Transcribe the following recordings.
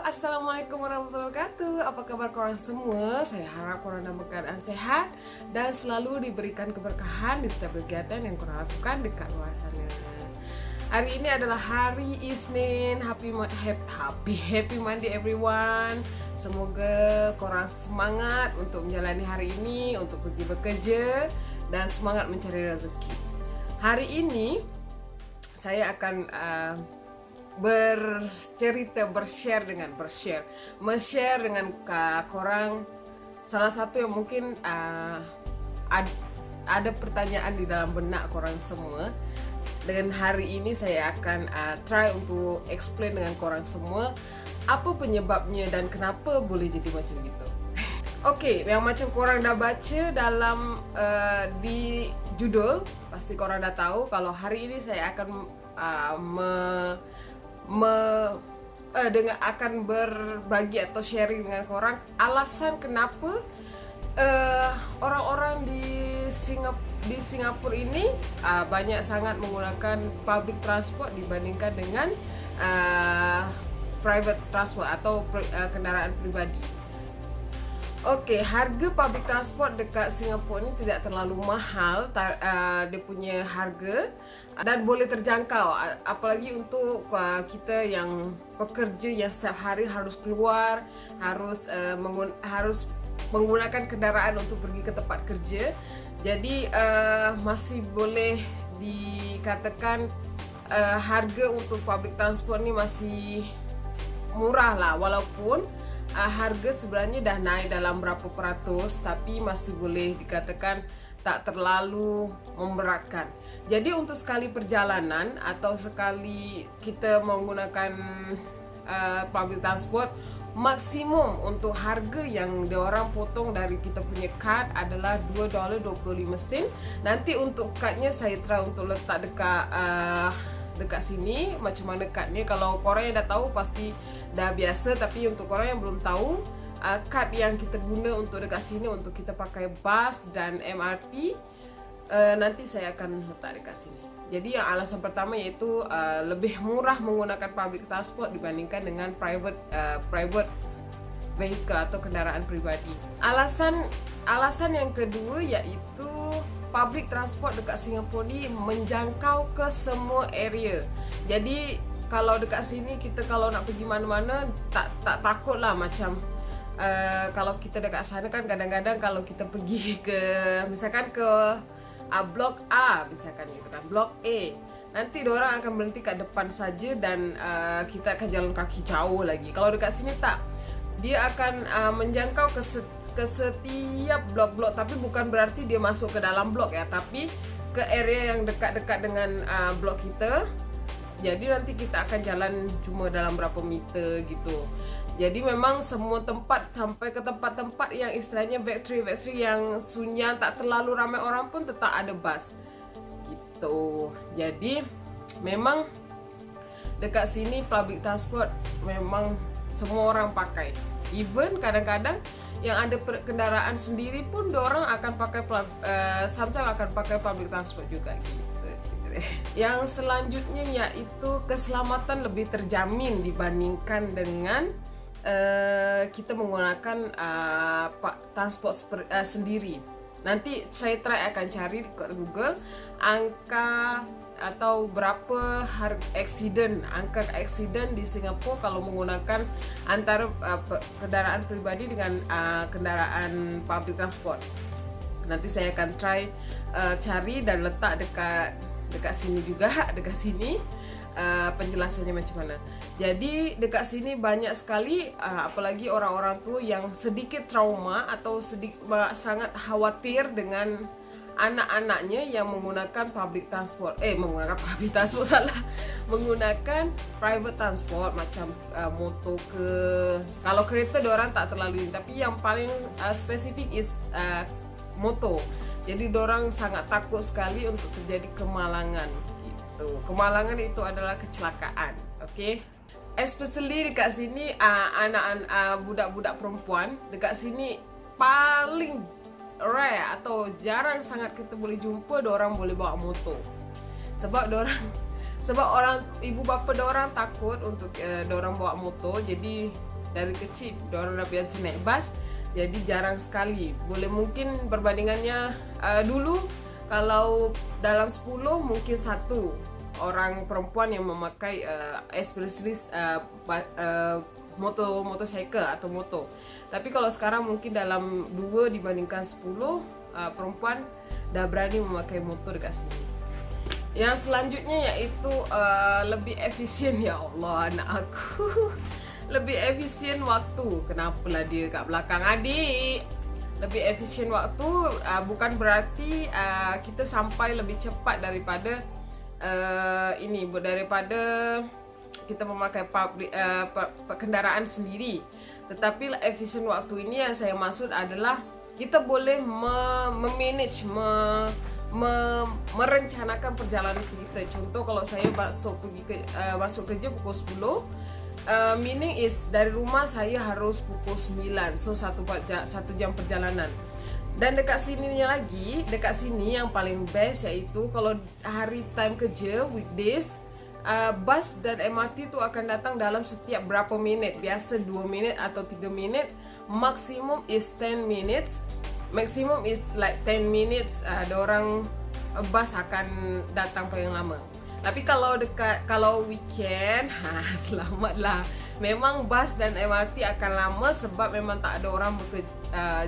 Assalamualaikum warahmatullahi wabarakatuh. Apa kabar korang semua? Saya harap korang dalam keadaan sehat dan selalu diberikan keberkahan di setiap kegiatan yang korang lakukan dekat luar sana. Hari ini adalah hari Isnin. Happy Monday everyone. Semoga korang semangat untuk menjalani hari ini, untuk pergi bekerja dan semangat mencari rezeki. Hari ini saya akan men-share dengan korang salah satu yang mungkin ada pertanyaan di dalam benak korang semua. Dengan hari ini saya akan try untuk explain dengan korang semua apa penyebabnya dan kenapa boleh jadi macam gitu. Oke, yang macam korang dah baca dalam di judul, pasti korang dah tahu kalau hari ini saya akan akan berbagi atau sharing dengan korang alasan kenapa orang-orang di Singapura ini banyak sangat menggunakan public transport dibandingkan dengan private transport atau kendaraan pribadi. Okey, harga public transport dekat Singapura ni tidak terlalu mahal, dia punya harga dan boleh terjangkau, apalagi untuk kita yang pekerja yang setiap hari harus keluar, harus menggunakan kendaraan untuk pergi ke tempat kerja. Jadi masih boleh dikatakan harga untuk public transport ni masih murah lah, walaupun harga sebenarnya dah naik dalam berapa peratus, tapi masih boleh dikatakan tak terlalu memberatkan. Jadi untuk sekali perjalanan atau sekali kita menggunakan public transport, maksimum untuk harga yang diorang potong dari kita punya kad adalah $2.25. Nanti untuk kadnya saya try untuk letak dekat sini macam mana kadnya. Kalau korang yang dah tahu pasti dah biasa, tapi untuk korang yang belum tahu, kad yang kita guna untuk dekat sini untuk kita pakai bus dan MRT, nanti saya akan letak dekat sini. Jadi yang alasan pertama iaitu lebih murah menggunakan public transport dibandingkan dengan private vehicle atau kendaraan pribadi. Alasan yang kedua iaitu public transport dekat Singapura ni menjangkau ke semua area. Jadi kalau dekat sini kita kalau nak pergi mana-mana tak takut lah. Macam kalau kita dekat sana kan kadang-kadang kalau kita pergi ke misalkan ke blok A, misalkan gitu kan, blok A, nanti diorang akan berhenti kat depan saja dan kita akan jalan kaki jauh lagi. Kalau dekat sini tak, dia akan menjangkau ke setiap blok-blok, tapi bukan berarti dia masuk ke dalam blok ya, tapi ke area yang dekat-dekat dengan blok kita. Jadi nanti kita akan jalan cuma dalam berapa meter gitu. Jadi memang semua tempat, sampai ke tempat-tempat yang istilahnya factory yang sunyi, tak terlalu ramai orang pun tetap ada bas gitu. Jadi memang dekat sini public transport memang semua orang pakai. Even kadang-kadang yang ada kendaraan sendiri pun diorang akan pakai sometimes akan pakai public transport juga gitu. Yang selanjutnya yaitu keselamatan lebih terjamin dibandingkan dengan kita menggunakan transport sendiri. Nanti saya try akan cari di Google angka atau berapa angka aksiden di Singapura kalau menggunakan antara kendaraan pribadi dengan kendaraan public transport. Nanti saya akan try cari dan letak dekat sini juga, dekat sini penjelasannya macam mana. Jadi dekat sini banyak sekali apalagi orang-orang tu yang sedikit trauma atau sangat khawatir dengan anak-anaknya yang menggunakan menggunakan private transport macam motor ke. Kalau kereta diorang tak terlalu ini, tapi yang paling spesifik is motor. Jadi diorang sangat takut sekali untuk terjadi kemalangan gitu. Kemalangan itu adalah kecelakaan, okey? Especially dekat sini budak-budak perempuan dekat sini paling rare atau jarang sangat kita boleh jumpa diorang boleh bawa motor. Sebab orang ibu bapa diorang takut untuk diorang bawa motor. Jadi dari kecil orang udah biasa naik bus, jadi jarang sekali. Boleh mungkin perbandingannya dulu kalau dalam 10 mungkin satu orang perempuan yang memakai accessories motorcycle atau motor. Tapi kalau sekarang mungkin dalam 2 dibandingkan 10 perempuan dah berani memakai motor dekat sini. Yang selanjutnya yaitu lebih efisien, ya Allah anak aku. Lebih efisien waktu. Kenapalah dia kat belakang adik? Lebih efisien waktu bukan berarti kita sampai lebih cepat daripada daripada kita memakai kendaraan sendiri. Tetapi efisien waktu ini yang saya maksud adalah kita boleh merencanakan perjalanan kita. Contoh kalau saya masuk kerja pukul 10, meaning is dari rumah saya harus pukul 9, so 1 jam perjalanan. Dan dekat sini yang paling best yaitu kalau hari time kerja weekdays, bus dan MRT tu akan datang dalam setiap berapa minit. Biasa 2 minit atau 3 minit, maksimum is 10 minutes. Maximum is like 10 minutes. Ada orang bus akan datang paling lama. Tapi kalau weekend, selamatlah. Memang bus dan MRT akan lama sebab memang tak ada orang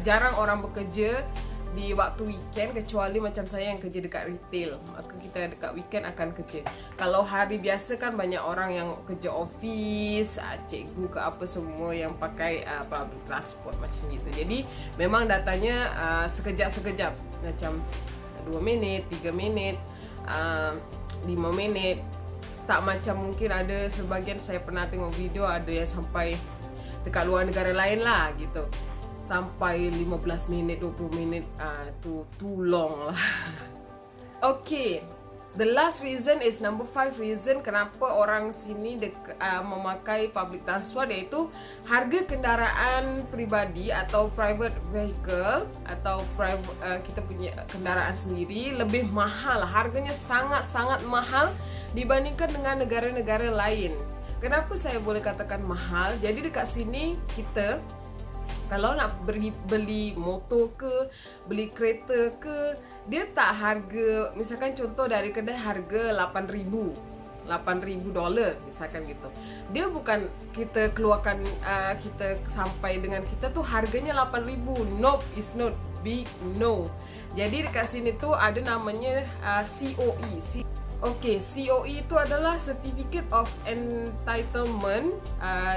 jarang orang bekerja di waktu weekend, kecuali macam saya yang kerja dekat retail. Maka kita dekat weekend akan kerja. Kalau hari biasa kan banyak orang yang kerja office, cikgu ke apa semua yang pakai public transport macam gitu. Jadi memang datanya sekejap-sekejap, macam 2 minit, 3 minit, 5 minit. Tak macam mungkin ada sebagian saya pernah tengok video ada yang sampai dekat luar negara lain lah gitu, sampai 15 minit, 20 minit, too long lah. Okay, the last reason is number 5 reason kenapa orang sini memakai public transport, iaitu harga kendaraan pribadi atau private vehicle atau kita punya kendaraan sendiri lebih mahal. Harganya sangat-sangat mahal dibandingkan dengan negara-negara lain. Kenapa saya boleh katakan mahal? Jadi dekat sini kita kalau nak beli motor ke, beli kereta ke, dia tak harga, misalkan contoh dari kedai harga $8,000 misalkan gitu. Dia bukan kita keluarkan, kita sampai dengan kita tuh harganya $8,000. Nope, it's not big, no. Jadi dekat sini tuh ada namanya COE. Okay, COE itu adalah Certificate of Entitlement,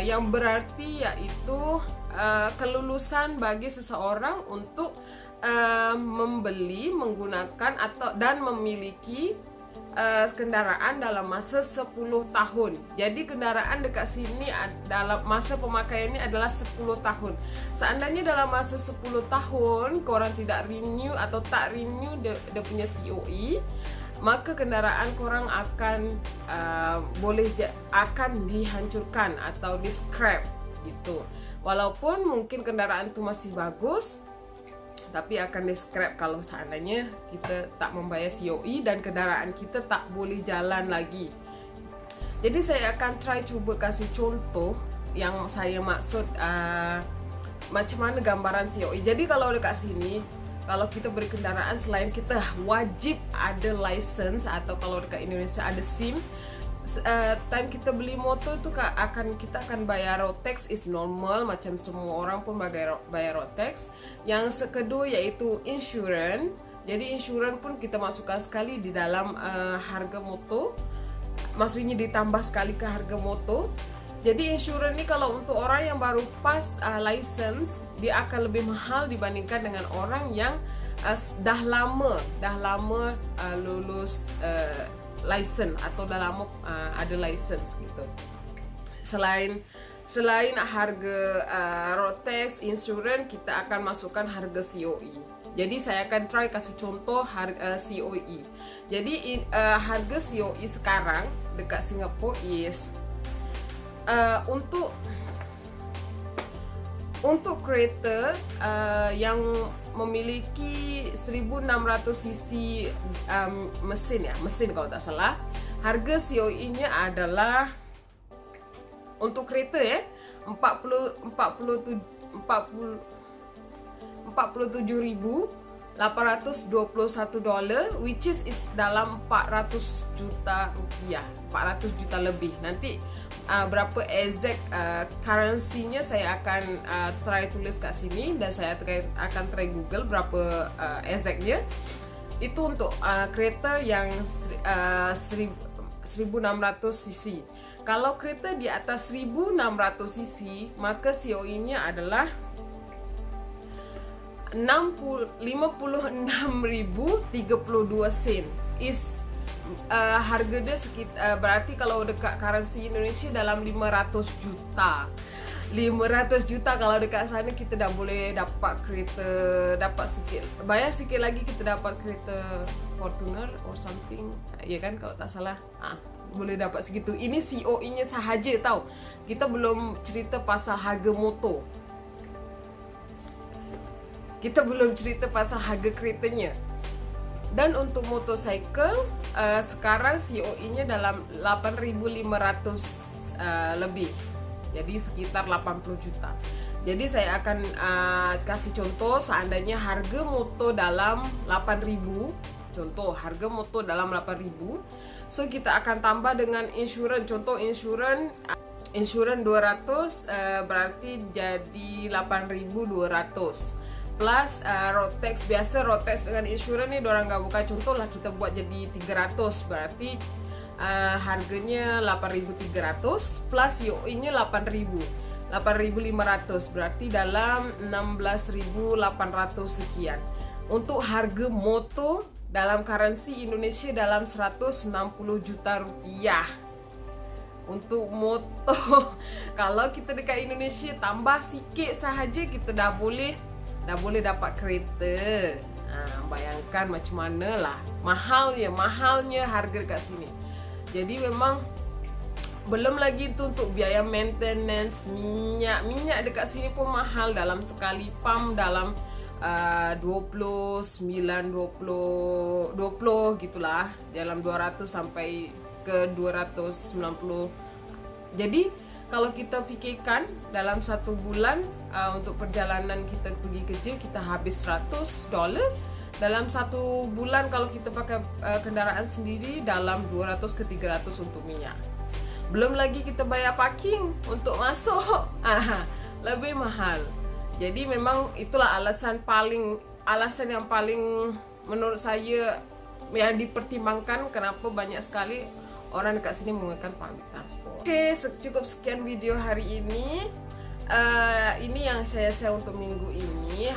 yang berarti yaitu kelulusan bagi seseorang untuk membeli, menggunakan dan memiliki kendaraan dalam masa 10 tahun. Jadi kendaraan dekat sini dalam masa pemakaiannya adalah 10 tahun. Seandainya dalam masa 10 tahun korang tidak renew atau tak renew dia punya COE, maka kendaraan korang akan akan dihancurkan atau di scrap gitu. Walaupun mungkin kendaraan itu masih bagus, tapi akan di scrap kalau seandainya kita tak membayar COE dan kendaraan kita tak boleh jalan lagi. Jadi saya akan cuba kasih contoh yang saya maksud macam mana gambaran COE. Jadi kalau dekat sini, kalau kita beri kendaraan, selain kita wajib ada license atau kalau dekat Indonesia ada SIM, time kita beli motor tu kita akan bayar road tax is normal, macam semua orang pun bayar road tax. Yang kedua yaitu insurans. Jadi insurans pun kita masukkan sekali di dalam harga motor, maksudnya ditambah sekali ke harga motor. Jadi insurans ni kalau untuk orang yang baru pas license, dia akan lebih mahal dibandingkan dengan orang yang dah lama lulus license atau dah lama ada license gitu. Selain harga road tax, insurans, kita akan masukkan harga COE. Jadi saya akan kasih contoh harga COE. Jadi harga COE sekarang dekat Singapura is untuk kereta yang memiliki 1600 cc mesin kalau tak salah, harga COE-nya adalah untuk kereta $47.821, which is dalam 400 juta rupiah, 400 juta lebih. Nanti berapa exact currency-nya saya akan try tulis kat sini, dan saya akan try Google berapa exactnya. Itu untuk kereta yang 1600cc. Kalau kereta di atas 1600cc, maka COE-nya adalah 56.032 sen. Harga dia sekitar, berarti kalau dekat currency Indonesia dalam 500 juta. 500 juta kalau dekat sana kita dah boleh dapat kereta, dapat sikit, bayar sikit lagi kita dapat kereta Fortuner or something, ya kan, kalau tak salah. Boleh dapat segitu. Ini COE-nya sahaja tau. Kita belum cerita pasal harga motor. Kita belum cerita pasal harga keretanya. Dan untuk motorcycle sekarang COE-nya dalam 8.500 lebih. Jadi sekitar 80 juta. Jadi saya akan kasih contoh, seandainya harga motor dalam 8.000, contoh harga motor dalam 8.000, so kita akan tambah dengan insurans. Contoh insurans 200 berarti jadi 8.200 plus road tax. Biasa road tax dengan insurans ni diorang gak buka, contoh lah kita buat jadi 300, berarti harganya 8.300 plus COE-nya 8.500, berarti dalam 16.800 sekian. Untuk harga motor dalam currency Indonesia dalam 160 juta rupiah. Untuk motor kalau kita dekat Indonesia tambah sikit sahaja, kita dah boleh dapat kereta. Bayangkan macam mana lah mahalnya harga dekat sini. Jadi memang belum lagi tu untuk biaya maintenance, minyak dekat sini pun mahal. Dalam sekali pump dalam 20 gitulah, dalam 200 sampai ke 290. Jadi kalau kita fikirkan dalam satu bulan untuk perjalanan kita pergi kerja, kita habis $100. Dalam satu bulan kalau kita pakai kendaraan sendiri dalam 200 ke 300 untuk minyak. Belum lagi kita bayar parking untuk masuk, lebih mahal. Jadi memang itulah alasan yang paling menurut saya yang dipertimbangkan kenapa banyak sekali orang dekat sini menggunakan public transport. Oke, cukup sekian video hari ini. Ini yang saya share untuk minggu ini.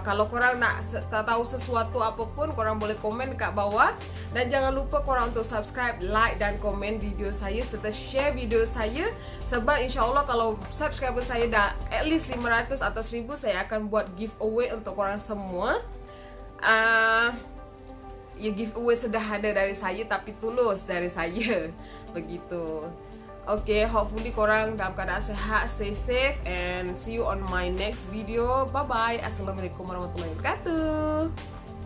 Kalau korang nak tahu sesuatu apapun, korang boleh komen kat bawah. Dan jangan lupa korang untuk subscribe, like dan komen video saya serta share video saya. Sebab insyaAllah kalau subscriber saya dah at least 500 atau 1000, saya akan buat giveaway untuk korang semua. Ya, giveaway sederhana dari saya tapi tulus dari saya. Begitu. Okay, hopefully korang dalam keadaan sehat, stay safe, and see you on my next video. Bye bye. Assalamualaikum warahmatullahi wabarakatuh.